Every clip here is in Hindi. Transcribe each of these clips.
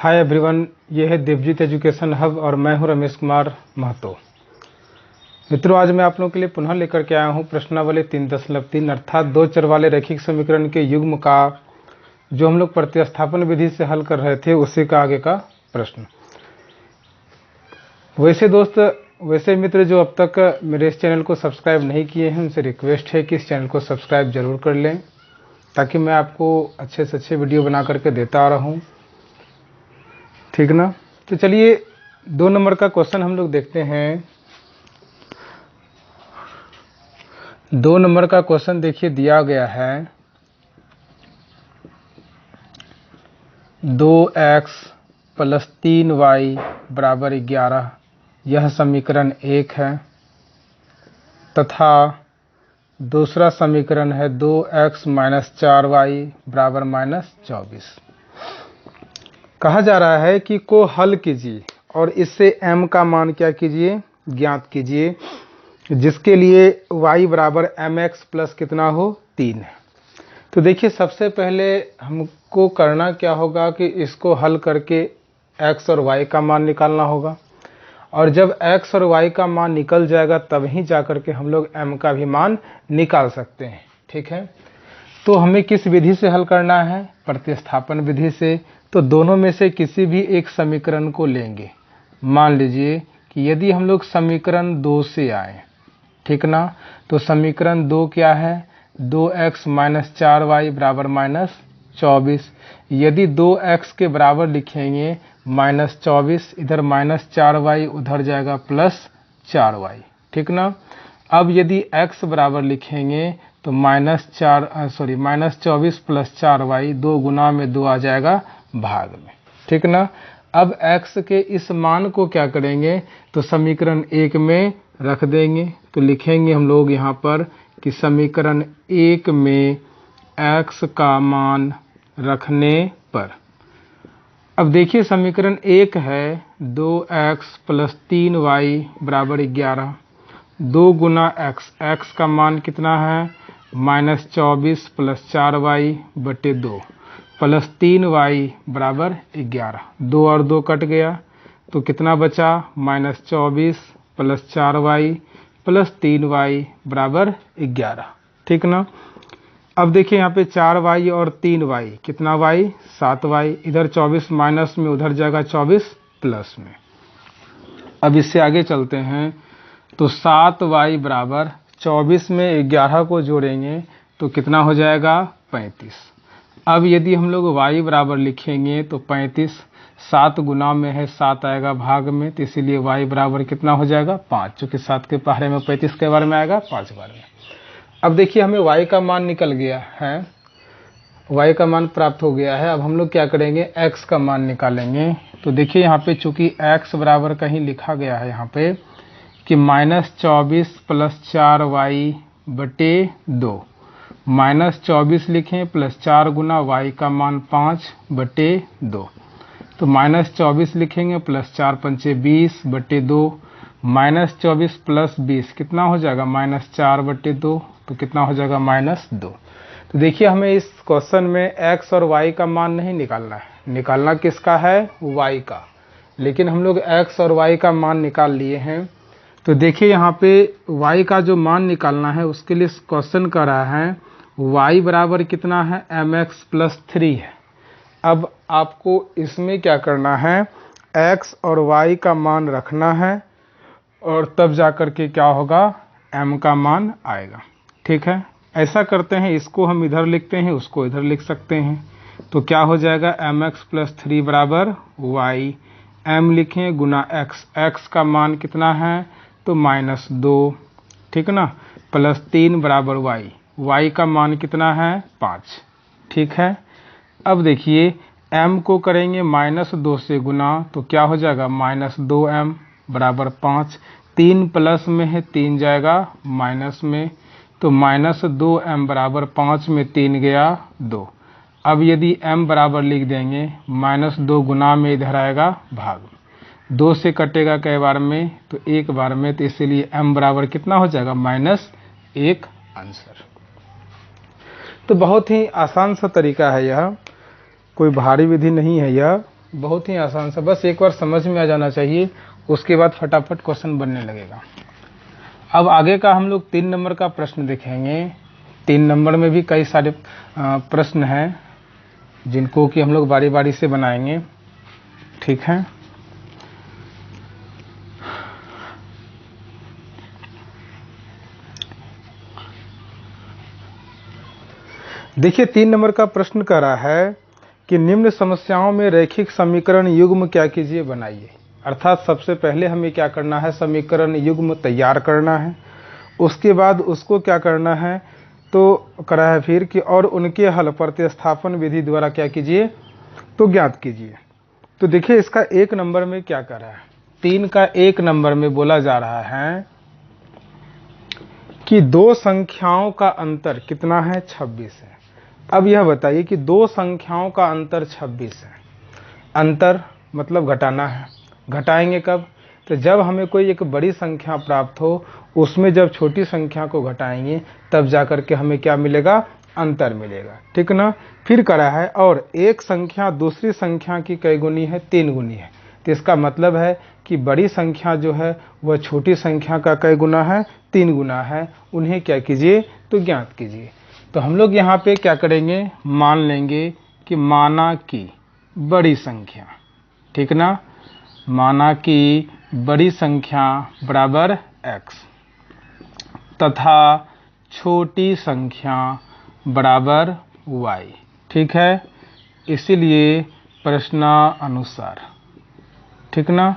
हाय एवरीवन, ये है देवजीत एजुकेशन हब और मैं हूं रमेश कुमार महतो। मित्रों, आज मैं आप लोगों के लिए पुनः लेकर के आया हूं प्रश्नावली 3.3 अर्थात दो चर वाले रैखिक समीकरण के युग्म का जो हम लोग प्रतिस्थापन विधि से हल कर रहे थे उसी का आगे का प्रश्न। वैसे मित्र जो अब तक मेरे इस चैनल को सब्सक्राइब नहीं किए हैं उनसे रिक्वेस्ट है कि इस चैनल को सब्सक्राइब जरूर कर लें ताकि मैं आपको अच्छे से अच्छे वीडियो बना करके देता रहूं, ठीक ना। तो चलिए 2 नंबर का क्वेश्चन हम लोग देखते हैं। 2 नंबर का क्वेश्चन देखिए दिया गया है 2x + 3y = 11, यह समीकरण 1 है, तथा दूसरा समीकरण है 2x - 4y = -24। कहा जा रहा है कि को हल कीजिए और इससे m का मान क्या कीजिए, ज्ञात कीजिए, जिसके लिए y बराबर mx प्लस कितना हो 3 है। तो देखिए सबसे पहले हमको करना क्या होगा कि इसको हल करके x और y का मान निकालना होगा, और जब x और y का मान निकल जाएगा तब ही जाकर के हम लोग m का भी मान निकाल सकते हैं, ठीक है। तो हमें किस विधि से हल करना है, प्रतिस्थापन विधि से। तो दोनों में से किसी भी एक समीकरण को लेंगे। मान लीजिए कि यदि हम लोग समीकरण 2 से आए, ठीक ना, तो समीकरण 2 क्या है, 2x - 4y = -24। यदि 2x के बराबर लिखेंगे -24, इधर -4y उधर जाएगा +4y, ठीक ना। अब यदि x बराबर लिखेंगे तो -24 + 4y 2 गुना में 2 आ जाएगा भाग में, ठीक ना। अब x के इस मान को क्या करेंगे, तो समीकरण 1 में रख देंगे। तो लिखेंगे हम लोग यहाँ पर कि समीकरण 1 में x का मान रखने पर, अब देखिए समीकरण 1 है 2x + 3y = 11, 2 गुना x का मान कितना है -24 + 4y / 2 + 3y = 11। 2 और 2 कट गया तो कितना बचा, -24 + 4y + 3y = 11, ठीक ना। अब देखिए यहाँ पे 4y और 3y, कितना y 7y, इधर 24 माइनस में उधर जाएगा 24 प्लस में। अब इससे आगे चलते हैं तो 7y बराबर 24 में 11 को जोड़ेंगे तो कितना हो जाएगा 35। अब यदि हम लोग y बराबर लिखेंगे तो 35 7 गुना में है 7 आएगा भाग में, तो इसीलिए y बराबर कितना हो जाएगा 5, चूँकि 7 के पहाड़े में 35 के बार में आएगा 5 बार में। अब देखिए हमें y का मान निकल गया है, y का मान प्राप्त हो गया है। अब हम लोग क्या करेंगे, x का मान निकालेंगे। तो देखिए यहाँ पे चूँकि x बराबर कहीं लिखा गया है यहाँ पे कि -24 + 4y / 2, -24 लिखें + 4 गुना y का मान 5 / 2, तो -24 लिखेंगे +4 × 5 = 20 / 2, -24 + 20 कितना हो जाएगा -4 / 2, तो कितना हो जाएगा -2। तो देखिए हमें इस क्वेश्चन में x और y का मान नहीं निकालना है, निकालना किसका है, y का। लेकिन हम लोग x और y का मान निकाल लिए हैं। तो देखिए यहाँ पे y का जो मान निकालना है उसके लिए क्वेश्चन कर रहा है y बराबर कितना है mx + 3 है। अब आपको इसमें क्या करना है, x और y का मान रखना है और तब जाकर के क्या होगा, m का मान आएगा, ठीक है। ऐसा करते हैं, इसको हम इधर लिखते हैं, उसको इधर लिख सकते हैं। तो क्या हो जाएगा mx + 3 = y, m लिखें गुना x का मान कितना है तो -2, ठीक ना, +3 = y का मान कितना है 5, ठीक है। अब देखिए m को करेंगे -2 से गुना तो क्या हो जाएगा -2m = 5, 3 प्लस में है 3 जाएगा माइनस में, तो -2m = 5 में 3 गया 2। अब यदि m बराबर लिख देंगे -2 गुना में इधर आएगा भाग, 2 से कटेगा कई बार में तो एक बार में, तो इसीलिए m बराबर कितना हो जाएगा -1 आंसर। तो बहुत ही आसान सा तरीका है यह, कोई भारी विधि नहीं है यह, बहुत ही आसान सा, बस एक बार समझ में आ जाना चाहिए, उसके बाद फटाफट क्वेश्चन बनने लगेगा। अब आगे का हम लोग 3 नंबर का प्रश्न देखेंगे। 3 नंबर में भी कई सारे प्रश्न हैं जिनको कि हम लोग बारी बारी से बनाएंगे, ठीक है। देखिए 3 नंबर का प्रश्न कह रहा है कि निम्न समस्याओं में रैखिक समीकरण युग्म क्या कीजिए बनाइए। अर्थात सबसे पहले हमें क्या करना है, समीकरण युग्म तैयार करना है, उसके बाद उसको क्या करना है, तो करा है फिर कि और उनके हल प्रतिस्थापन विधि द्वारा क्या कीजिए, तो ज्ञात कीजिए। तो देखिए इसका 1 नंबर में क्या कर रहा है, 3 का 1 नंबर में बोला जा रहा है कि दो संख्याओं का अंतर कितना है, 26 है। अब यह बताइए कि दो संख्याओं का अंतर 26 है, अंतर मतलब घटाना है। घटाएंगे कब, तो जब हमें कोई एक बड़ी संख्या प्राप्त हो, उसमें जब छोटी संख्या को घटाएंगे तब जाकर के हमें क्या मिलेगा, अंतर मिलेगा, ठीक ना। फिर करा है और एक संख्या दूसरी संख्या की कई गुनी है, 3 गुनी है। तो इसका मतलब है कि बड़ी संख्या जो है वह छोटी संख्या का कई गुना है, 3 गुना है। उन्हें क्या कीजिए, तो ज्ञात कीजिए। तो हम लोग यहाँ पे क्या करेंगे, मान लेंगे कि माना कि बड़ी संख्या, ठीक ना, माना कि बड़ी संख्या बराबर x तथा छोटी संख्या बराबर y, ठीक है। इसीलिए प्रश्नानुसार, ठीक ना,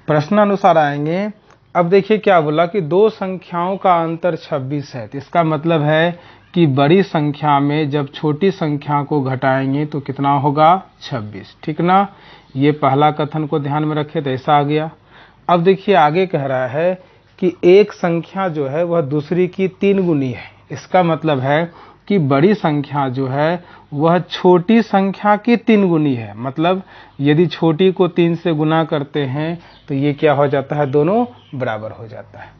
प्रश्नानुसार आएंगे। अब देखिए क्या बोला कि दो संख्याओं का अंतर 26 है, तो इसका मतलब है कि बड़ी संख्या में जब छोटी संख्या को घटाएंगे तो कितना होगा, 26, ठीक ना। ये पहला कथन को ध्यान में रखे तो ऐसा आ गया। अब देखिए आगे कह रहा है कि एक संख्या जो है वह दूसरी की 3 गुनी है। इसका मतलब है कि बड़ी संख्या जो है वह छोटी संख्या की 3 गुनी है। मतलब यदि छोटी को 3 से गुना करते हैं तो ये क्या हो जाता है, दोनों बराबर हो जाता है।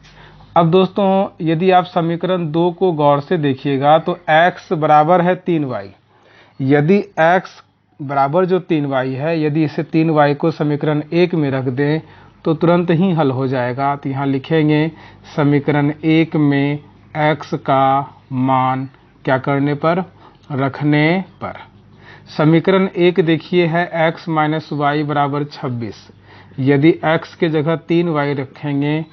अब दोस्तों यदि आप समीकरण 2 को गौर से देखिएगा तो x बराबर है 3y। यदि x बराबर जो 3y है, यदि इसे 3y को समीकरण 1 में रख दें तो तुरंत ही हल हो जाएगा। तो यहाँ लिखेंगे समीकरण 1 में x का मान क्या करने पर, रखने पर। समीकरण 1 देखिए है x माइनस वाई बराबर 26। यदि x के जगह 3y रखेंगे,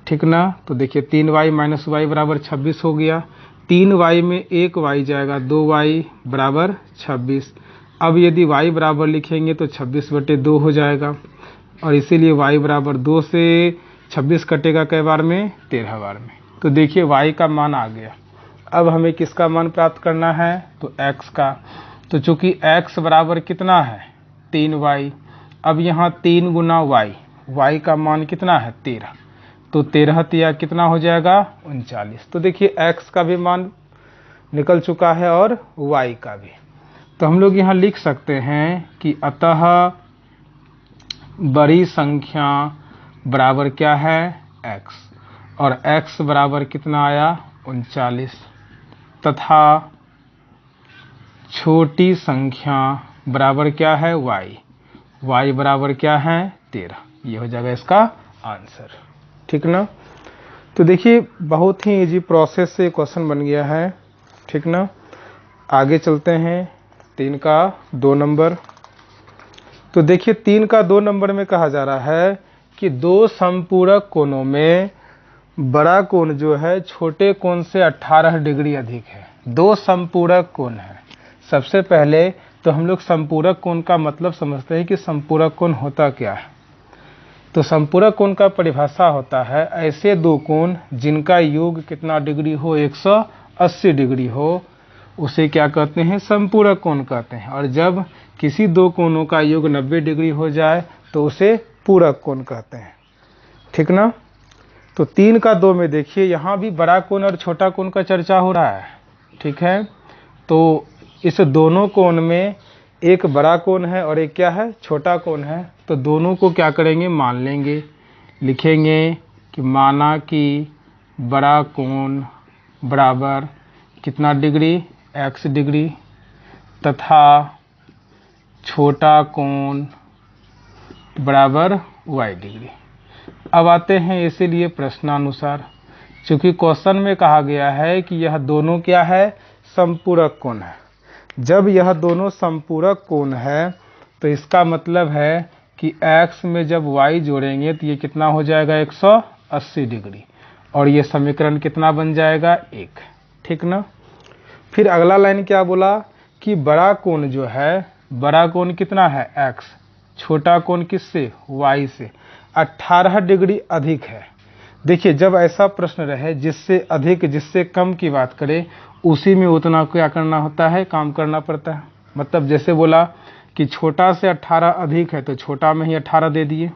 ठीक ना, तो देखिए 3y माइनस वाई बराबर 26 हो गया। 3y में 1y जाएगा, 2y बराबर 26। अब यदि y बराबर लिखेंगे तो 26/2 हो जाएगा, और इसीलिए y बराबर 2 से 26 कटेगा कई बार में, 13 बार में। तो देखिए y का मान आ गया। अब हमें किसका मान प्राप्त करना है, तो x का। तो चूंकि x बराबर कितना है, 3y। अब यहाँ 3 गुना y का मान कितना है, 13। तो 13 तिया कितना हो जाएगा, 39। तो देखिए x का भी मान निकल चुका है और y का भी। तो हम लोग यहाँ लिख सकते हैं कि अतः बड़ी संख्या बराबर क्या है, x, और x बराबर कितना आया, 39, तथा छोटी संख्या बराबर क्या है, y बराबर क्या है, 13। ये हो जाएगा इसका आंसर, ठीक ना। तो देखिए बहुत ही इजी प्रोसेस से क्वेश्चन बन गया है, ठीक ना। आगे चलते हैं 3 का 2 नंबर। तो देखिए 3 का 2 नंबर में कहा जा रहा है कि दो समपूरक कोणों में बड़ा कोण जो है छोटे कोण से 18 डिग्री अधिक है। दो समपूरक कोण है। सबसे पहले तो हम लोग समपूरक कोण का मतलब समझते हैं कि समपूरक कोण होता क्या है। तो समपूरक कोण का परिभाषा होता है ऐसे दो कोण जिनका योग कितना डिग्री हो, 180 डिग्री हो, उसे क्या कहते हैं, समपूरक कोण कहते हैं। और जब किसी दो कोणों का योग 90 डिग्री हो जाए तो उसे पूरक कोण कहते हैं, ठीक ना। तो 3 का 2 में देखिए यहाँ भी बड़ा कोण और छोटा कोण का चर्चा हो रहा है, ठीक है। तो इस दोनों कोण में एक बड़ा कोण है और एक क्या है, छोटा कोण है। तो दोनों को क्या करेंगे, मान लेंगे। लिखेंगे कि माना कि बड़ा कोण बराबर कितना डिग्री, x डिग्री, तथा छोटा कोण बराबर y डिग्री। अब आते हैं इसीलिए प्रश्नानुसार, चूंकि क्वेश्चन में कहा गया है कि यह दोनों क्या है, समपूरक कोण है। जब यह दोनों समपूरक कोण है तो इसका मतलब है कि x में जब y जोड़ेंगे तो ये कितना हो जाएगा, 180 डिग्री, और ये समीकरण कितना बन जाएगा, 1। ठीक ना। फिर अगला लाइन क्या बोला कि बड़ा कोण जो है, बड़ा कोण कितना है, x, छोटा कोण किससे, y से 18 डिग्री अधिक है। देखिए, जब ऐसा प्रश्न रहे जिससे अधिक जिससे कम की बात करें, उसी में उतना क्या करना होता है, काम करना पड़ता है। मतलब जैसे बोला कि छोटा से 18 अधिक है तो छोटा में ही 18 दे दिए,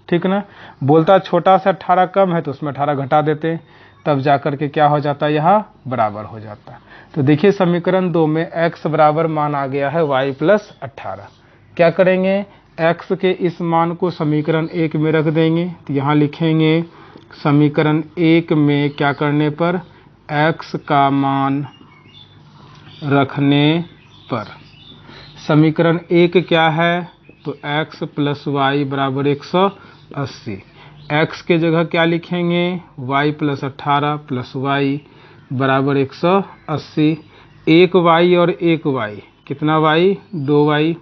ठीक ना। बोलता छोटा से 18 कम है तो उसमें 18 घटा देते, तब जाकर के क्या हो जाता है, यहाँ बराबर हो जाता है। तो देखिए समीकरण 2 में x बराबर मान आ गया है y प्लस 18। क्या करेंगे, x के इस मान को समीकरण 1 में रख देंगे। तो यहाँ लिखेंगे समीकरण 1 में क्या करने पर, x का मान रखने पर। समीकरण 1 क्या है, तो x प्लस वाई बराबर 180। x के जगह क्या लिखेंगे, y प्लस 18 प्लस वाई बराबर 180। एक y और एक y, कितना y, 2y,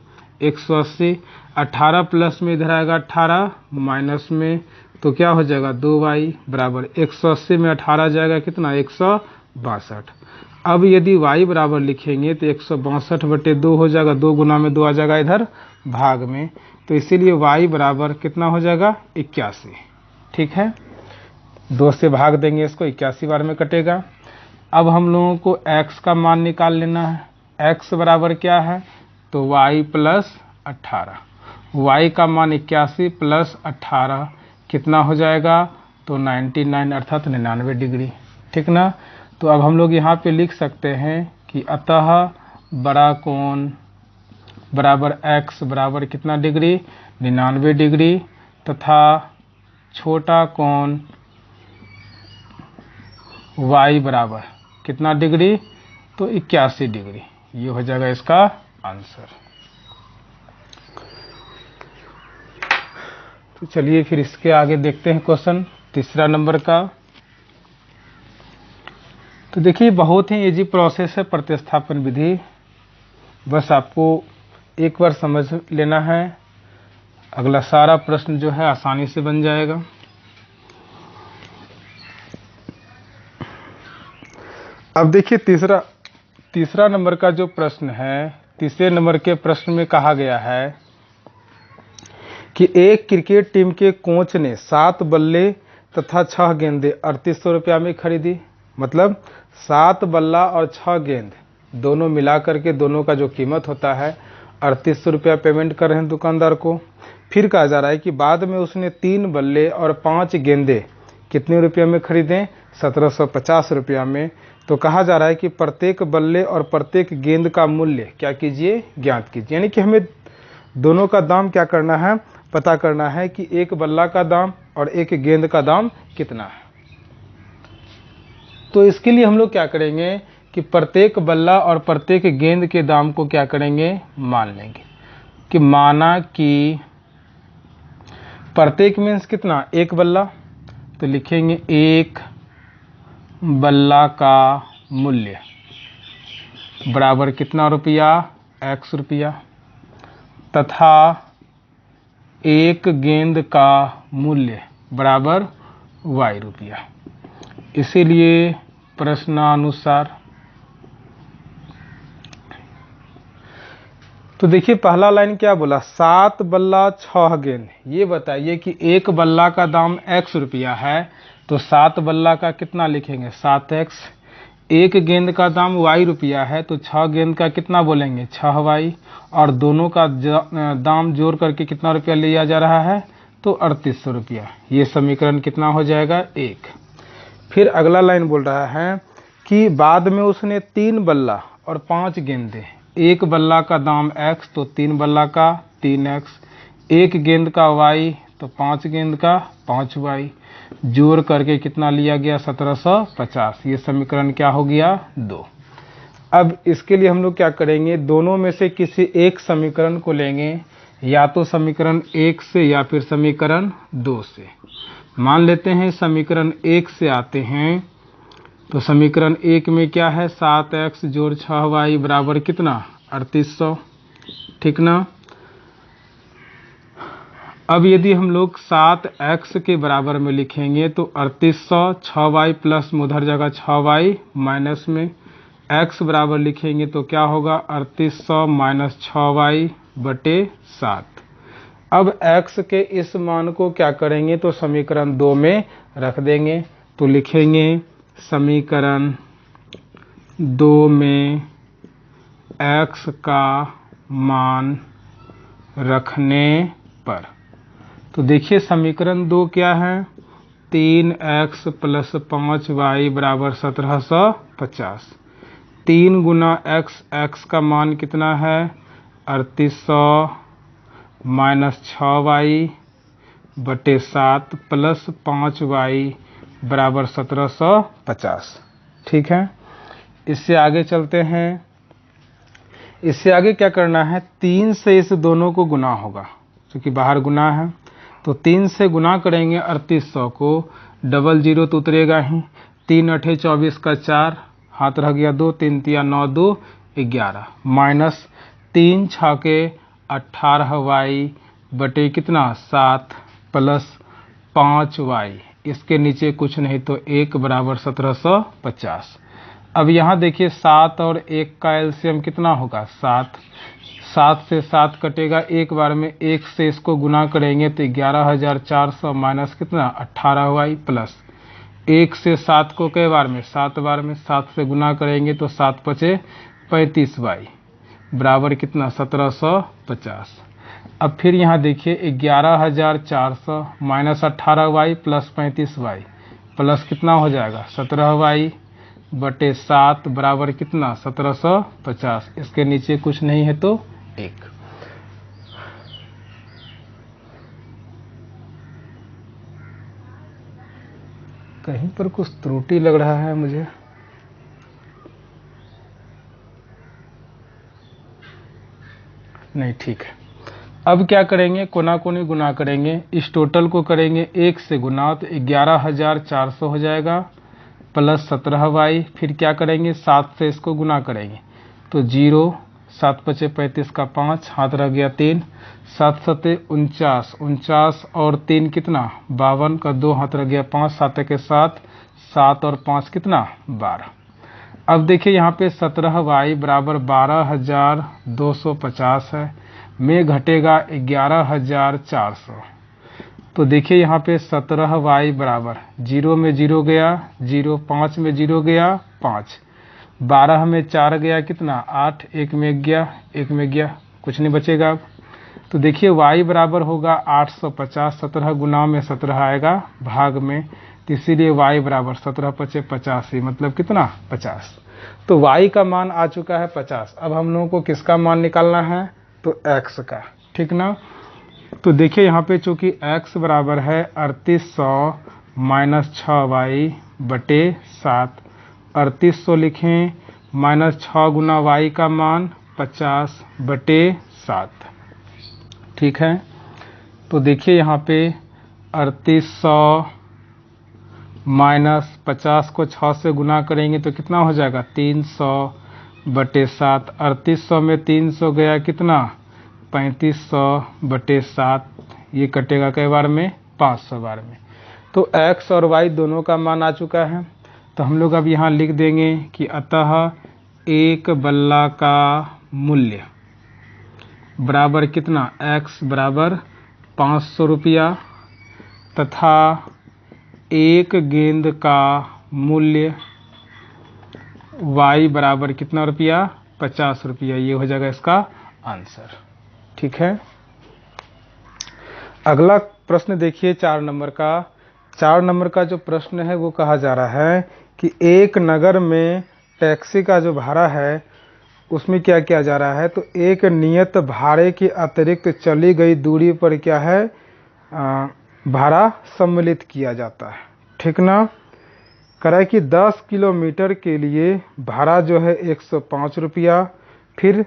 180। 18 प्लस में इधर आएगा 18, माइनस में तो क्या हो जाएगा, 2y बराबर 180 में 18 जाएगा कितना, 162। अब यदि y बराबर लिखेंगे तो 162/2 हो जाएगा, 2 गुना में 2 आ जाएगा इधर भाग में, तो इसीलिए y बराबर कितना हो जाएगा, 81। ठीक है, 2 से भाग देंगे इसको, 81 बार में कटेगा। अब हम लोगों को x का मान निकाल लेना है। x बराबर क्या है, तो y प्लस 18, y का मान 81 प्लस 18 कितना हो जाएगा, तो 99 अर्थात 99 डिग्री। ठीक ना। तो अब हम लोग यहाँ पे लिख सकते हैं कि अतः बड़ा कोण बराबर x बराबर कितना डिग्री, 99 डिग्री, तथा छोटा कोण y बराबर कितना डिग्री, तो 81 डिग्री। ये हो जाएगा इसका आंसर। तो चलिए फिर इसके आगे देखते हैं क्वेश्चन 3 नंबर का। तो देखिए बहुत ही इजी प्रोसेस है प्रतिस्थापन विधि, बस आपको एक बार समझ लेना है, अगला सारा प्रश्न जो है आसानी से बन जाएगा। अब देखिए तीसरा नंबर का जो प्रश्न है, तीसरे नंबर के प्रश्न में कहा गया है कि एक क्रिकेट टीम के कोच ने 7 बल्ले तथा 6 गेंदें 3800 रुपया में खरीदी। मतलब 7 बल्ला और 6 गेंद दोनों मिला करके दोनों का जो कीमत होता है 3800 रुपया पेमेंट कर रहे हैं दुकानदार को। फिर कहा जा रहा है कि बाद में उसने 3 बल्ले और 5 गेंदें कितने रुपये में खरीदें, 1750 रुपया में। तो कहा जा रहा है कि प्रत्येक बल्ले और प्रत्येक गेंद का मूल्य क्या कीजिए, ज्ञात कीजिए। यानी कि हमें दोनों का दाम क्या करना है, पता करना है कि एक बल्ला का दाम और एक गेंद का दाम कितना है। तो इसके लिए हम लोग क्या करेंगे कि प्रत्येक बल्ला और प्रत्येक गेंद के दाम को क्या करेंगे, मान लेंगे। कि माना कि प्रत्येक मीन्स कितना, एक बल्ला, तो लिखेंगे एक बल्ला का मूल्य बराबर कितना रुपया, x रुपया, तथा एक गेंद का मूल्य बराबर y रुपया। इसीलिए प्रश्नानुसार। तो देखिए पहला लाइन क्या बोला, 7 बल्ला 6 गेंद। ये बताइए कि एक बल्ला का दाम x रुपया है तो 7 बल्ला का कितना लिखेंगे, 7x। एक गेंद का दाम y रुपया है तो 6 गेंद का कितना बोलेंगे, 6y। और दोनों का दाम जोड़ करके कितना रुपया लिया जा रहा है, तो 3800 रुपया। ये समीकरण कितना हो जाएगा, 1। फिर अगला लाइन बोल रहा है कि बाद में उसने 3 बल्ला और 5 गेंदें। एक बल्ला का दाम x तो 3 बल्ला का 3x, एक गेंद का y तो 5 गेंद का 5y, जोड़ करके कितना लिया गया, 1750। ये समीकरण क्या हो गया, 2। अब इसके लिए हम लोग क्या करेंगे, दोनों में से किसी एक समीकरण को लेंगे, या तो समीकरण 1 से या फिर समीकरण 2 से। मान लेते हैं समीकरण 1 से आते हैं, तो समीकरण 1 में क्या है, 7x जोड़ 6y बराबर कितना, 3800, ठीक ना। अब यदि हम लोग 7x के बराबर में लिखेंगे तो 3800, 6y प्लस में उधर जगह 6y माइनस में, x बराबर लिखेंगे तो क्या होगा, 3800 माइनस 6y बटे 7। अब x के इस मान को क्या करेंगे, तो समीकरण 2 में रख देंगे। तो लिखेंगे समीकरण 2 में x का मान रखने पर, तो देखिए समीकरण 2 क्या है, 3x प्लस 5y बराबर 1750। 3 गुना x का मान कितना है, 3800 माइनस 6y बटे 7 प्लस 5y बराबर 1750, ठीक है। इससे आगे चलते हैं। इससे आगे क्या करना है, 3 से इस दोनों को गुना होगा, क्योंकि बाहर गुना है, तो 3 से गुना करेंगे 3800 को, डबल जीरो तो उतरेगा ही, 3 अठे 24 का 4, हाथ रह गया 2, 3 तिया 9, 2 11, माइनस 3 छके 18y बटे कितना 7 प्लस 5y, इसके नीचे कुछ नहीं तो 1 बराबर 1750। अब यहाँ देखिए 7 और 1 का एलसीएम कितना होगा, 7। 7 से 7 कटेगा एक बार में, 1 से इसको गुना करेंगे तो 11400 माइनस कितना 18y प्लस 1 से 7 को कई बार में, 7 बार में, 7 से गुना करेंगे तो 7 पचे 35y बराबर कितना 1750। अब फिर यहाँ देखिए 11400 minus 18y plus 35y plus कितना हो जाएगा 17y बटे 7 बराबर कितना 1750, इसके नीचे कुछ नहीं है तो 1। कहीं पर कुछ त्रुटि लग रहा है मुझे, नहीं ठीक है। अब क्या करेंगे, कोना कोनी गुना करेंगे, इस टोटल को करेंगे 1 से गुना तो 11400 हो जाएगा प्लस 17y, फिर क्या करेंगे 7 से इसको गुना करेंगे तो 0, 7 पचे 35 का 5, हाथ रह गया 3, 7 सते 49, 49 और 3 कितना 52 का 2, हाथ रह गया 5, 7 के 7, 7 और 5 कितना 12। अब देखिए यहाँ पे 17y बराबर 12250 है, में घटेगा 11400, तो देखिए यहाँ पे 17y बराबर 0 में 0 गया 0, 5 में 0 गया 5, 12 में 4 गया कितना 8, 1 में गया 1 में गया, कुछ नहीं बचेगा। अब तो देखिए y बराबर होगा 850, 17 गुना में 17 आएगा भाग में, तो इसीलिए y बराबर 17 पचे 85, मतलब कितना 50। तो y का मान आ चुका है 50। अब हम लोगों को किसका मान निकालना है, तो x का, ठीक ना। तो देखिए यहाँ पे चूंकि x बराबर है 3800 माइनस 6y बटे 7, 3800 लिखें माइनस 6 गुना y का मान 50 बटे 7, ठीक है। तो देखिए यहाँ पे 3800 माइनस 50 को 6 से गुना करेंगे तो कितना हो जाएगा 300 बटे 7, 3800 में 300 गया कितना 3500 बटे 7, ये कटेगा कई बार में 500 बार में। तो x और y दोनों का मान आ चुका है, तो हम लोग अब यहाँ लिख देंगे कि अतः एक बल्ला का मूल्य बराबर कितना x बराबर 500 रुपया तथा एक गेंद का मूल्य y बराबर कितना रुपया 50 रुपया, ये हो जाएगा इसका आंसर, ठीक है। अगला प्रश्न देखिए 4 नंबर का। 4 नंबर का जो प्रश्न है वो कहा जा रहा है कि एक नगर में टैक्सी का जो भाड़ा है उसमें क्या किया जा रहा है, तो एक नियत भाड़े के अतिरिक्त चली गई दूरी पर क्या है भाड़ा सम्मिलित किया जाता है, ठीक ना। करा है कि 10 किलोमीटर के लिए भाड़ा जो है 105 रुपया, फिर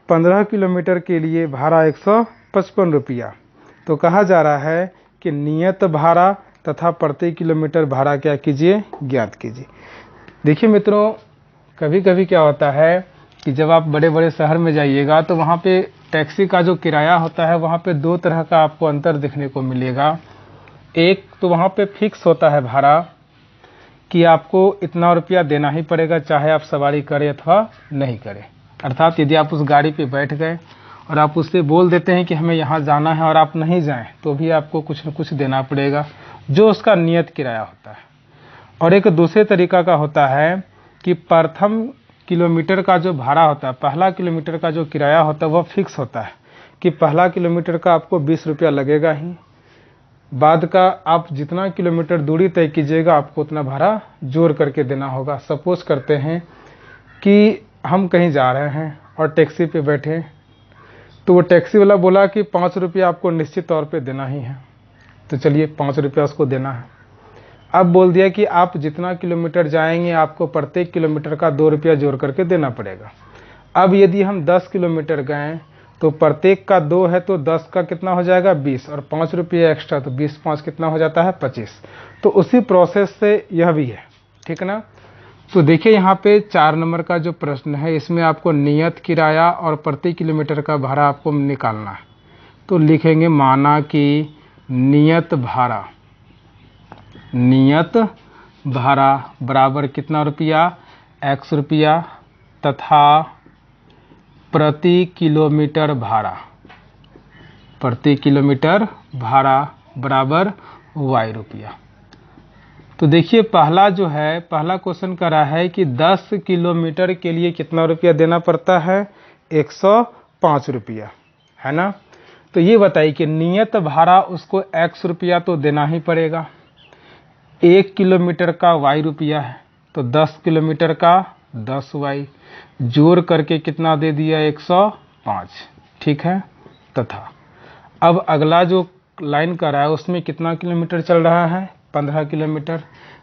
15 किलोमीटर के लिए भाड़ा 155 रुपया। तो कहा जा रहा है कि नियत भाड़ा तथा प्रति किलोमीटर भाड़ा क्या कीजिए, ज्ञात कीजिए। देखिए मित्रों, कभी कभी क्या होता है कि जब आप बड़े बड़े शहर में जाइएगा तो वहाँ पे टैक्सी का जो किराया होता है वहाँ पे दो तरह का आपको अंतर देखने को मिलेगा। एक तो वहाँ पे फिक्स होता है भाड़ा कि आपको इतना रुपया देना ही पड़ेगा, चाहे आप सवारी करें अथवा नहीं करें। अर्थात यदि आप उस गाड़ी पे बैठ गए और आप उससे बोल देते हैं कि हमें यहाँ जाना है और आप नहीं जाएं तो भी आपको कुछ न कुछ देना पड़ेगा, जो उसका नियत किराया होता है। और एक दूसरे तरीका का होता है कि प्रथम किलोमीटर का जो भाड़ा होता है, पहला किलोमीटर का जो किराया होता है वह फिक्स होता है कि पहला किलोमीटर का आपको 20 रुपया लगेगा ही, बाद का आप जितना किलोमीटर दूरी तय कीजिएगा आपको उतना भाड़ा जोड़ करके देना होगा। सपोज करते हैं कि हम कहीं जा रहे हैं और टैक्सी पे बैठे, तो वो टैक्सी वाला बोला कि 5 रुपया आपको निश्चित तौर पे देना ही है, तो चलिए 5 रुपया उसको देना है। अब बोल दिया कि आप जितना किलोमीटर जाएंगे आपको प्रत्येक किलोमीटर का 2 रुपया जोड़ करके देना पड़ेगा। अब यदि हम 10 किलोमीटर गए तो प्रत्येक का 2 है तो 10 का कितना हो जाएगा 20, और 5 रुपये एक्स्ट्रा, तो 20 5 कितना हो जाता है 25। तो उसी प्रोसेस से यह भी है, ठीक है ना। तो देखिए यहाँ पे 4 नंबर का जो प्रश्न है इसमें आपको नियत किराया और प्रति किलोमीटर का भाड़ा आपको निकालना है। तो लिखेंगे माना कि नियत भाड़ा बराबर कितना रुपया, x रुपया, तथा प्रति किलोमीटर भाड़ा बराबर y रुपया। तो देखिए पहला जो है, पहला क्वेश्चन कर रहा है कि 10 किलोमीटर के लिए कितना रुपया देना पड़ता है, 105 रुपया, है ना। तो ये बताइए कि नियत भाड़ा उसको x रुपया तो देना ही पड़ेगा, 1 किलोमीटर का y रुपया है, तो 10 किलोमीटर का 10y, जोड़ करके कितना दे दिया 105, ठीक है। तथा अब अगला जो लाइन कर रहा है उसमें कितना किलोमीटर चल रहा है, 15 किलोमीटर।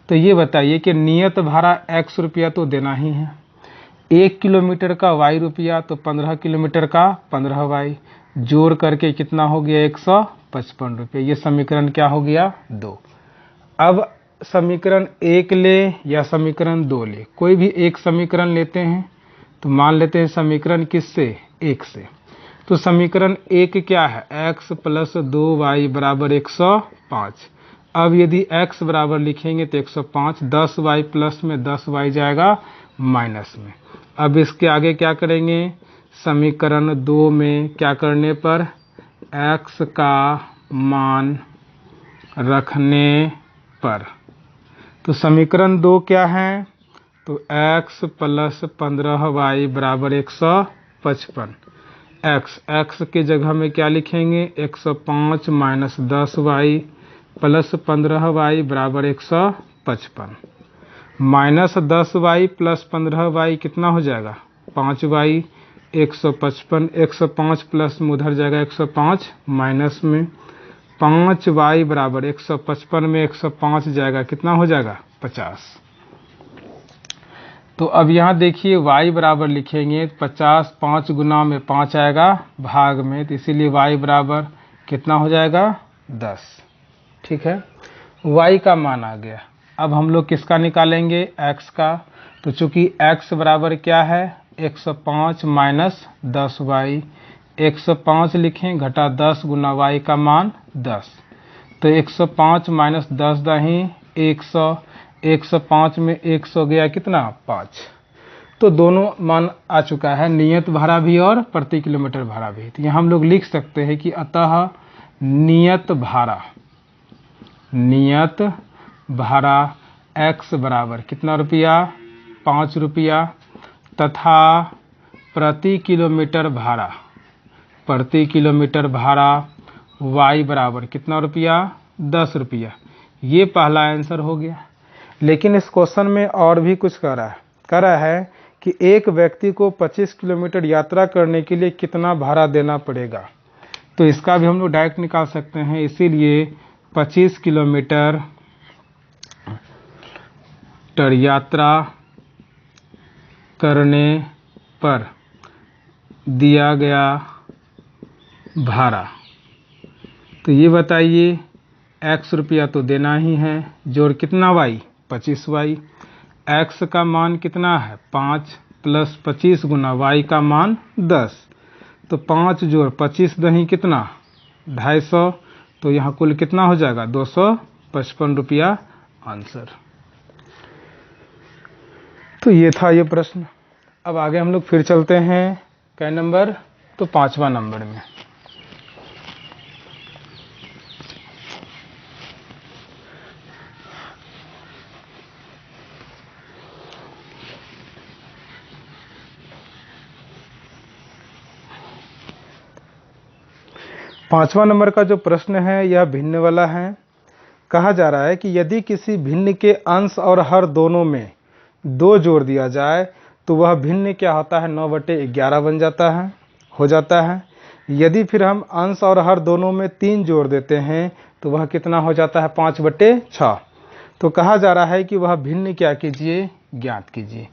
तो ये बताइए कि नियत भाड़ा x रुपया तो देना ही है, 1 किलोमीटर का y रुपया, तो 15 किलोमीटर का 15y, जोड़ करके कितना हो गया 155 रुपये। ये समीकरण क्या हो गया 2। अब समीकरण 1 ले या समीकरण 2 ले, कोई भी एक समीकरण लेते हैं। तो मान लेते हैं समीकरण किससे, 1 से। तो समीकरण 1 क्या है, x प्लस 2y बराबर 105। अब यदि x बराबर लिखेंगे तो 105, 10y प्लस में 10y जाएगा माइनस में। अब इसके आगे क्या करेंगे, समीकरण 2 में क्या करने पर, x का मान रखने पर। तो समीकरण 2 क्या है, तो x प्लस 15y बराबर 155। x के जगह में क्या लिखेंगे, 105 माइनस 10y प्लस 15y बराबर 155, माइनस 10y प्लस 15y कितना हो जाएगा 5y, 155, 105 प्लस में उधर जाएगा 105, माइनस में 5y बराबर 155 में 105 जाएगा, कितना हो जाएगा 50। तो अब यहाँ देखिए y बराबर लिखेंगे 50, 5 गुना में 5 आएगा भाग में, तो इसीलिए y बराबर कितना हो जाएगा 10, ठीक है। y का मान आ गया। अब हम लोग किसका निकालेंगे, x का। तो चूंकि x बराबर क्या है 105 माइनस 10y, 105 लिखें घटा 10 गुना y का मान 10, तो 105 माइनस 10 दही 100, 105 में 100 गया कितना 5। तो दोनों मान आ चुका है, नियत भाड़ा भी और प्रति किलोमीटर भाड़ा भी। तो यहाँ हम लोग लिख सकते हैं कि अतः नियत भाड़ा x बराबर कितना रुपया 5 रुपया, तथा प्रति किलोमीटर भाड़ा y बराबर कितना रुपया 10 रुपया। ये पहला आंसर हो गया। लेकिन इस क्वेश्चन में और भी कुछ कह रहा है कि एक व्यक्ति को 25 किलोमीटर यात्रा करने के लिए कितना भाड़ा देना पड़ेगा। तो इसका भी हम लोग डायरेक्ट निकाल सकते हैं। इसीलिए 25 किलोमीटर यात्रा करने पर दिया गया भाड़ा। तो ये बताइए, x रुपया तो देना ही है, जोड़ कितना y 25y। x का मान कितना है 5 प्लस 25 गुना y का मान 10। तो 5 जोड़ 25 दही कितना 250। तो यहाँ कुल कितना हो जाएगा 255 रुपया आंसर। तो ये था ये प्रश्न। अब आगे हम लोग फिर चलते हैं कै नंबर, तो 5वां नंबर में। पांचवा नंबर का जो प्रश्न है यह भिन्न वाला है। कहा जा रहा है कि यदि किसी भिन्न के अंश और हर दोनों में 2 जोड़ दिया जाए तो वह भिन्न क्या होता है 9/11 बन जाता है, हो जाता है। यदि फिर हम अंश और हर दोनों में 3 जोड़ देते हैं तो वह कितना हो जाता है 5/6। तो कहा जा रहा है कि वह भिन्न क्या कीजिए, ज्ञात कीजिए।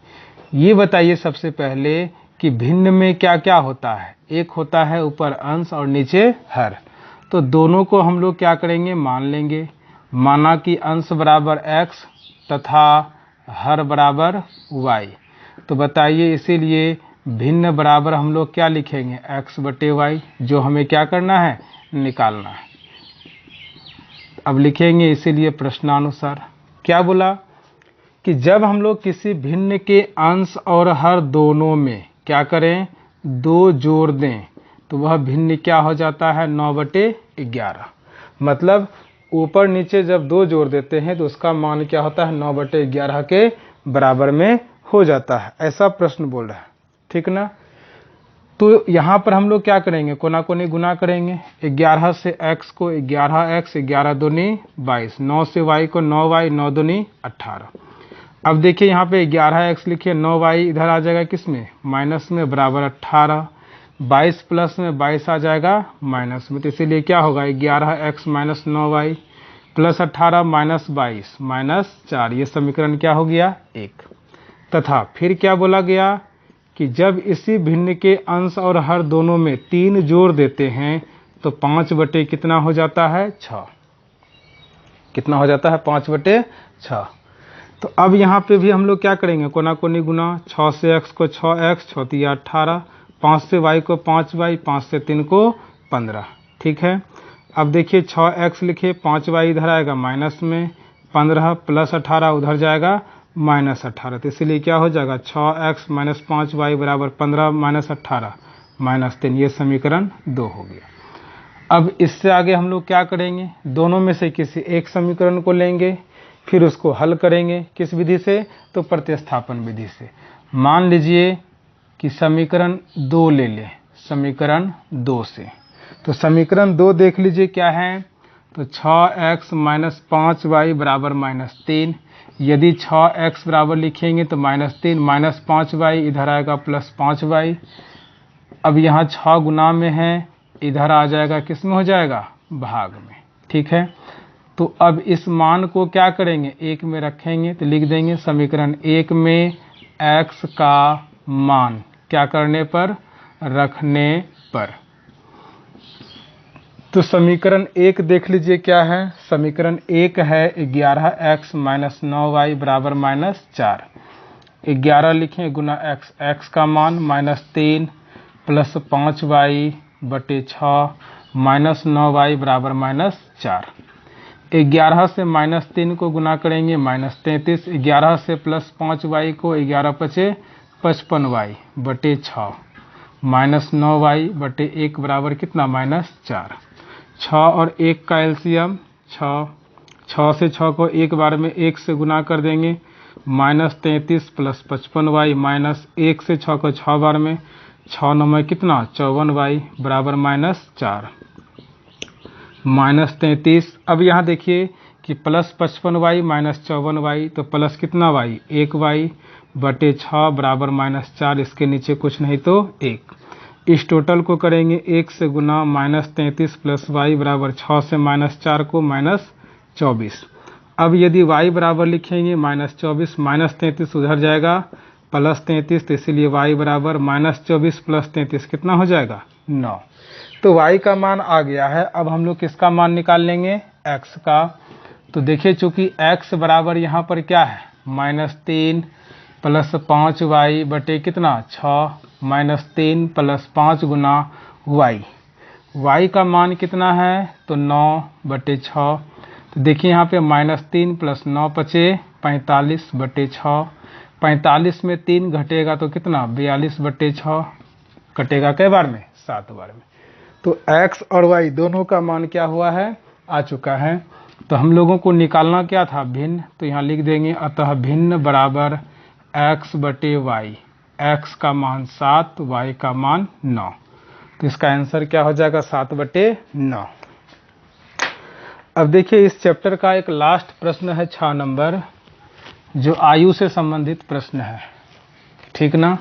ये बताइए सबसे पहले कि भिन्न में क्या क्या होता है। एक होता है ऊपर अंश और नीचे हर। तो दोनों को हम लोग क्या करेंगे, मान लेंगे। माना कि अंश बराबर x तथा हर बराबर y। तो बताइए, इसीलिए भिन्न बराबर हम लोग क्या लिखेंगे x/y, जो हमें क्या करना है, निकालना है। अब लिखेंगे इसीलिए प्रश्नानुसार क्या बोला कि जब हम लोग किसी भिन्न के अंश और हर दोनों में क्या करें 2 जोड़ दें तो वह भिन्न क्या हो जाता है 9/11। मतलब ऊपर नीचे जब 2 जोड़ देते हैं तो उसका मान क्या होता है 9/11 के बराबर में हो जाता है। ऐसा प्रश्न बोल रहा है, ठीक ना। तो यहाँ पर हम लोग क्या करेंगे, कोना कोनी गुना करेंगे। 11 से x को 11x, 11 दूनी 22, 9 से y को 9y, 9 दूनी 18। अब देखिए यहाँ पे 11x लिखिए, 9y इधर आ जाएगा किस में, माइनस में, बराबर 18। 22 प्लस में 22 आ जाएगा माइनस में। तो इसीलिए क्या होगा 11x minus 9y plus 18 minus 22 minus 4। ये समीकरण क्या हो गया 1। तथा फिर क्या बोला गया कि जब इसी भिन्न के अंश और हर दोनों में 3 जोड़ देते हैं तो 5 कितना हो जाता है 6। कितना हो जाता है 5/6। तो अब यहाँ पे भी हम लोग क्या करेंगे, कोना कोनी गुना। 6 से x को 6x, 6 तिया 18, 5 से y को 5y, 5 से 3 को 15। ठीक है। अब देखिए 6x लिखे, 5y इधर आएगा माइनस में, 15 प्लस 18 उधर जाएगा माइनस 18। तो इसलिए क्या हो जाएगा 6x माइनस 5y बराबर 15 माइनस 18 माइनस 3। ये समीकरण 2 हो गया। अब इससे आगे हम लोग क्या करेंगे, दोनों में से किसी एक समीकरण को लेंगे, फिर उसको हल करेंगे। किस विधि से, तो प्रतिस्थापन विधि से। मान लीजिए कि समीकरण 2 ले लें, समीकरण 2 से। तो समीकरण 2 देख लीजिए क्या है, तो 6x माइनस 5y बराबर माइनस 3। यदि 6x बराबर लिखेंगे तो -3 माइनस 5y इधर आएगा प्लस 5y। अब यहाँ 6 गुना में है, इधर आ जाएगा किस में हो जाएगा, भाग में। ठीक है। तो अब इस मान को क्या करेंगे, 1 में रखेंगे। तो लिख देंगे समीकरण 1 में x का मान क्या करने पर, रखने पर। तो समीकरण 1 देख लीजिए क्या है, समीकरण 1 है 11x माइनस 9y बराबर माइनस 4। 11 लिखें गुना x, x का मान -3 प्लस 5y बटे 6 माइनस 9y बराबर -4। 11 से -3 को गुना करेंगे -33। 11 से प्लस 5y को 11 पचे 55y बटे 6 माइनस 9y बटे 1 बराबर कितना -4। 6 और 1 का एलसीएम 6। 6 से 6 को एक बार में 1 से गुना कर देंगे, -33 प्लस 55y माइनस 1 से 6 को 6 बार में, 6 9 में कितना 54y बराबर -4 -33। अब यहाँ देखिए कि प्लस 55y माइनस 54y, तो प्लस कितना y 1y बटे 6 बराबर -4। इसके नीचे कुछ नहीं तो 1। इस टोटल को करेंगे 1 से गुना, -33 प्लस y बराबर 6 से -4 को -24। अब यदि y बराबर लिखेंगे -24 -33 उधर जाएगा +33, तो इसीलिए y बराबर -24 + 33 कितना हो जाएगा 9। तो y का मान आ गया है। अब हम लोग किसका मान निकाल लेंगे x का। तो देखिए चूंकि x बराबर यहाँ पर क्या है -3 + 5y बटे कितना 6 -3 + 5 गुना y का मान कितना है तो 9 बटे 6। तो देखिए यहाँ पे -3 + 9 बचे 45 बटे 6। 45 में 3 घटेगा तो कितना 42 बटे 6, कटेगा कई बार में 7 बार में। तो x और y दोनों का मान क्या हुआ है आ चुका है। तो हम लोगों को निकालना क्या था भिन्न, तो यहाँ लिख देंगे अतः भिन्न बराबर x बटे y, x का मान 7 y का मान 9। तो इसका आंसर क्या हो जाएगा 7 बटे 9। अब देखिए इस चैप्टर का एक लास्ट प्रश्न है 6 नंबर, जो आयु से संबंधित प्रश्न है, ठीक ना।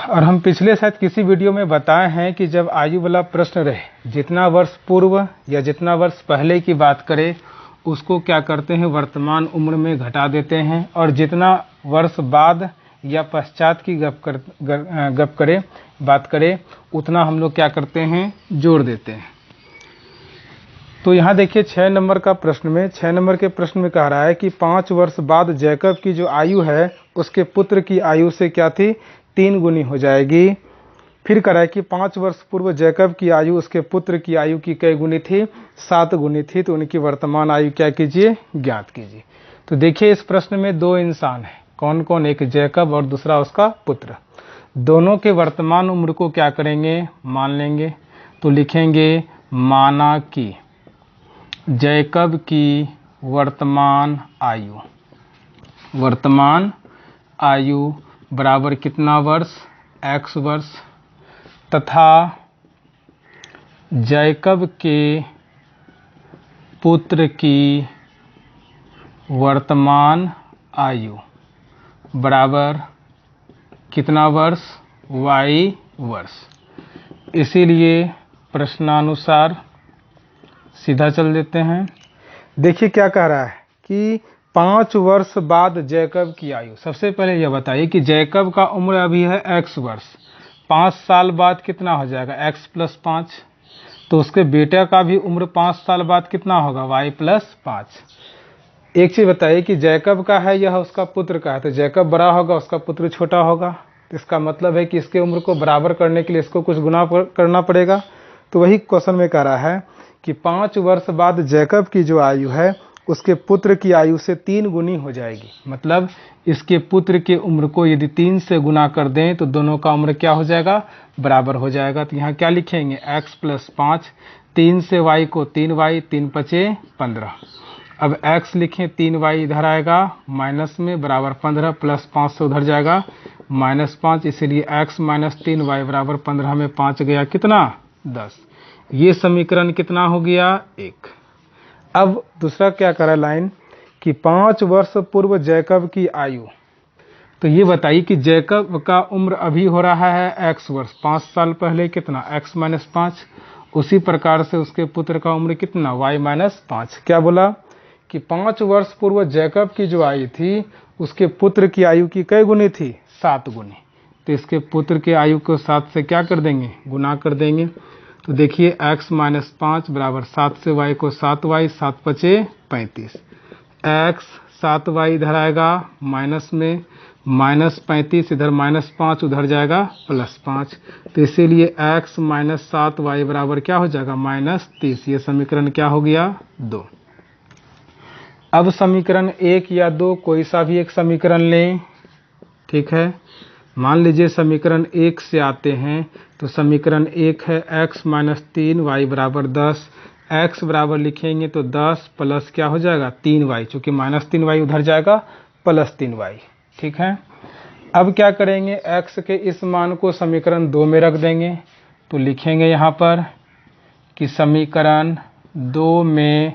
और हम पिछले शायद किसी वीडियो में बताए हैं कि जब आयु वाला प्रश्न रहे, जितना वर्ष पूर्व या जितना वर्ष पहले की बात करें उसको क्या करते हैं वर्तमान उम्र में घटा देते हैं, और जितना वर्ष बाद या पश्चात की बात करें उतना हम लोग क्या करते हैं जोड़ देते हैं। तो यहाँ देखिए 6 नंबर का प्रश्न में 6 नंबर के प्रश्न में कह रहा है कि 5 वर्ष बाद जैकब की जो आयु है उसके पुत्र की आयु से क्या थी 3 गुनी हो जाएगी। फिर कह रहा है कि 5 वर्ष पूर्व जैकब की आयु उसके पुत्र की आयु की कई गुनी थी 7 गुनी थी। तो उनकी वर्तमान आयु क्या कीजिए ज्ञात कीजिए। तो देखिए इस प्रश्न में 2 इंसान हैं, कौन कौन, एक जैकब और दूसरा उसका पुत्र। दोनों के वर्तमान उम्र को क्या करेंगे मान लेंगे। तो लिखेंगे माना कि जैकब की वर्तमान आयु बराबर कितना वर्ष x वर्ष, तथा जैकब के पुत्र की वर्तमान आयु बराबर कितना वर्ष y वर्ष। इसीलिए प्रश्नानुसार सीधा चल देते हैं। देखिए क्या कह रहा है कि 5 वर्ष बाद जैकब की आयु। सबसे पहले यह बताइए कि जैकब का उम्र अभी है x वर्ष, 5 साल बाद कितना हो जाएगा x + 5। तो उसके बेटे का भी उम्र 5 साल बाद कितना होगा y + 5। एक चीज़ बताइए कि जैकब का है यह उसका पुत्र का है, तो जैकब बड़ा होगा उसका पुत्र छोटा होगा। तो इसका मतलब है कि इसके उम्र को बराबर करने के लिए इसको कुछ गुना करना पड़ेगा। तो वही क्वेश्चन में कह रहा है कि 5 वर्ष बाद जैकब की जो आयु है उसके पुत्र की आयु से 3 गुनी हो जाएगी। मतलब इसके पुत्र के उम्र को यदि 3 से गुना कर दें तो दोनों का उम्र क्या हो जाएगा बराबर हो जाएगा। तो यहाँ क्या लिखेंगे x + 5, 3 से y को 3y, 3 × 5 = 15। अब x लिखें 3y इधर आएगा माइनस में बराबर 15 + 5 से उधर जाएगा -5, इसीलिए x - 3y बराबर 15 में 5 गया कितना 10। ये समीकरण कितना हो गया 1। अब दूसरा क्या करा लाइन कि 5 वर्ष पूर्व जैकब की आयु। तो ये बताइए कि जैकब का उम्र अभी हो रहा है x वर्ष, 5 साल पहले कितना x - 5। उसी प्रकार से उसके पुत्र का उम्र कितना y - 5। क्या बोला कि 5 वर्ष पूर्व जैकब की जो आयु थी उसके पुत्र की आयु की कई गुनी थी 7 गुनी। तो इसके पुत्र की आयु को 7 से क्या कर देंगे गुना कर देंगे। तो देखिए x - 5 बराबर 7 से y को 7y, 7 × 5 = 35। x 7y इधर आएगा माइनस में -35, इधर -5 उधर जाएगा +5। तो इसीलिए x - 7y बराबर क्या हो जाएगा -30। ये समीकरण क्या हो गया 2। अब समीकरण 1 या 2 कोई सा भी एक समीकरण लें, ठीक है। मान लीजिए समीकरण 1 से आते हैं। तो समीकरण 1 है x - 3y बराबर 10। x बराबर लिखेंगे तो 10 प्लस क्या हो जाएगा 3y, चूँकि -3y उधर जाएगा +3y, ठीक है। अब क्या करेंगे x के इस मान को समीकरण 2 में रख देंगे। तो लिखेंगे यहाँ पर कि समीकरण 2 में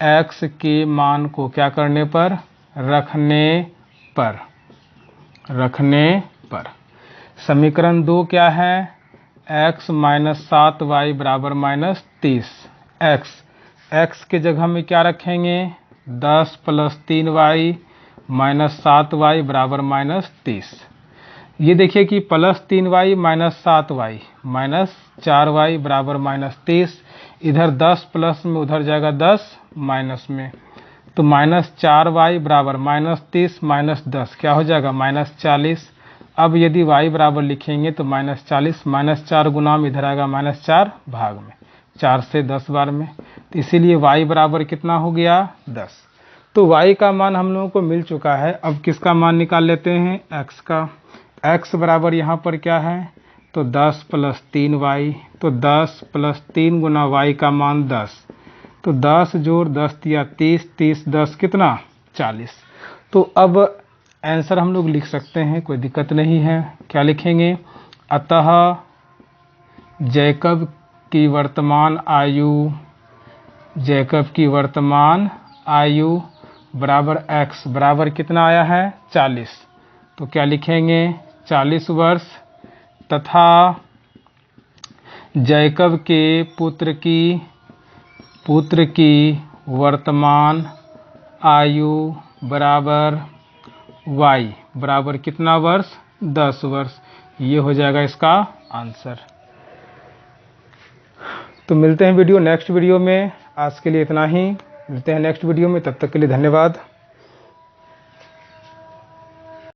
x के मान को क्या करने पर रखने पर समीकरण 2 क्या है x - 7y बराबर -30। x x के जगह में क्या रखेंगे, 10 + 3y - 7y बराबर -30। ये देखिए कि +3y - 7y - 4y बराबर -30। इधर 10 प्लस में, उधर जाएगा 10 माइनस में, तो -4y बराबर -30 - 10 क्या हो जाएगा, -40। अब यदि y बराबर लिखेंगे तो -40 -4 गुना में इधर आएगा -4 भाग में, 4 से 10 बार में, तो इसीलिए y बराबर कितना हो गया, 10। तो y का मान हम लोगों को मिल चुका है। अब किसका मान निकाल लेते हैं, x का। x बराबर यहाँ पर क्या है, तो 10 + 3y, तो 10 + 3 गुना y का मान 10, तो 10 जोड़ 10 या 30, 30 10 कितना, 40। तो अब आंसर हम लोग लिख सकते हैं, कोई दिक्कत नहीं है। क्या लिखेंगे, अतः जैकब की वर्तमान आयु बराबर x बराबर कितना आया है, 40। तो क्या लिखेंगे, 40 वर्ष, तथा जैकब के पुत्र की वर्तमान आयु बराबर y बराबर कितना वर्ष, 10 वर्ष। ये हो जाएगा इसका आंसर। तो मिलते हैं नेक्स्ट वीडियो में। आज के लिए इतना ही, मिलते हैं नेक्स्ट वीडियो में, तब तक के लिए धन्यवाद।